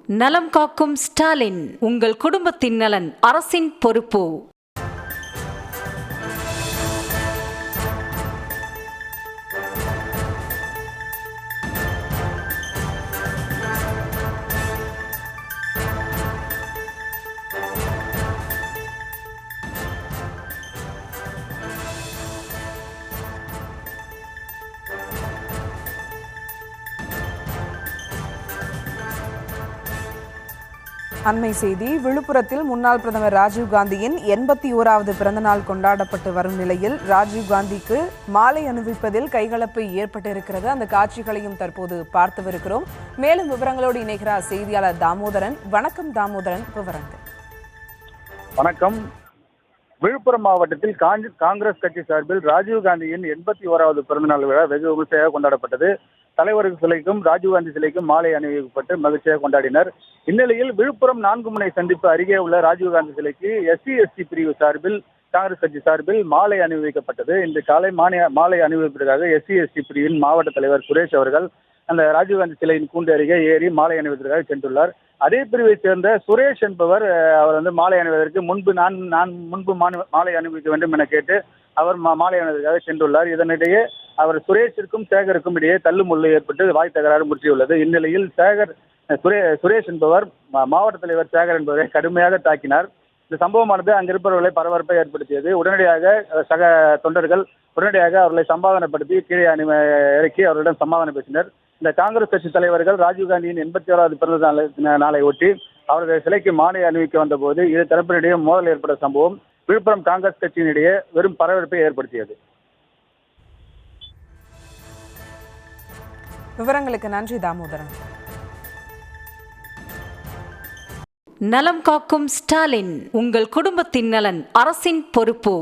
நலம் காக்கும் ஸ்டாலின், உங்கள் குடும்பத்தின் நலன் அரசின் பொறுப்பு. அண்மை செய்தி. விழுப்புரத்தில் முன்னாள் பிரதமர் ராஜீவ்காந்தியின் 81வது பிறந்தநாள் கொண்டாடப்பட்டு வரும் நிலையில் ராஜீவ்காந்திக்கு மாலை அணிவிப்பதில் கைகலப்பு ஏற்பட்டிருக்கிறது. அந்த காட்சிகளையும் தற்போது பார்த்துவிருக்கிறோம். மேலும் விவரங்களோடு இணைகிறார் செய்தியாளர் தாமோதரன். வணக்கம் தாமோதரன், விவரங்கள். வணக்கம். விழுப்புரம் மாவட்டத்தில் காங்கிரஸ் கட்சி சார்பில் ராஜீவ்காந்தியின் 81வது பிறந்தநாள் விழா வெகு விமர்சையாக கொண்டாடப்பட்டது. தலைவர் சிலைக்கும் ராஜீவ்காந்தி சிலைக்கும் மாலை அணிவிக்கப்பட்டு மகிழ்ச்சியாக கொண்டாடினர். இந்நிலையில் விழுப்புரம் 4 முனை சந்திப்பு அருகே உள்ள ராஜீவ்காந்தி சிலைக்கு SC/ST பிரிவு சார்பில் காங்கிரஸ் கட்சி சார்பில் மாலை அணிவிக்கப்பட்டது. இன்று காலை மாலை அணிவிப்பதற்காக SC/ST பிரிவின் மாவட்ட தலைவர் சுரேஷ் அவர்கள் அந்த ராஜீவ்காந்தி சிலையின் கூண்டு அருகே ஏறி மாலை அணிவிப்பதற்காக சென்றுள்ளார். அதே பிரிவை சேர்ந்த சுரேஷ் என்பவர் அவர் மாலை அணிவதற்கு முன்பு மாலை அணிவிக்க வேண்டும் என கேட்டு அவர் மாலை அணிவதற்காக சென்றுள்ளார். இதனிடையே அவர் சுரேஷிற்கும் சேகருக்கும் இடையே தள்ளுமுள்ளு ஏற்பட்டு வாய் தகராறு முற்றியுள்ளது. இந்நிலையில் சுரேஷ் என்பவர் மாவட்ட தலைவர் சேகர் என்பவரை கடுமையாக தாக்கினார். இந்த சம்பவமானது அங்கிருப்பவர்களை பரபரப்பை ஏற்படுத்தியது. உடனடியாக சக தொண்டர்கள் அவர்களை சமாதானப்படுத்தி கீழே இறக்கி அவர்களிடம் சமாதானம் பேசினர். இந்த காங்கிரஸ் கட்சி தலைவர்கள் ராஜீவ்காந்தியின் 81வது பிறந்த நாளை ஒட்டி அவர்கள் சிலைக்கு மாலை அணிவிக்க வந்த போது இரு தரப்பினிடையே மோதல் ஏற்பட்ட சம்பவம் விழுப்புரம் காங்கிரஸ் கட்சியினிடையே வெறும் பரபரப்பை ஏற்படுத்தியது. விவரங்களுக்கு நன்றி தாமோதரன். நலம் காக்கும் ஸ்டாலின், உங்கள் குடும்பத்தின் நலன் அரசின் பொறுப்பு.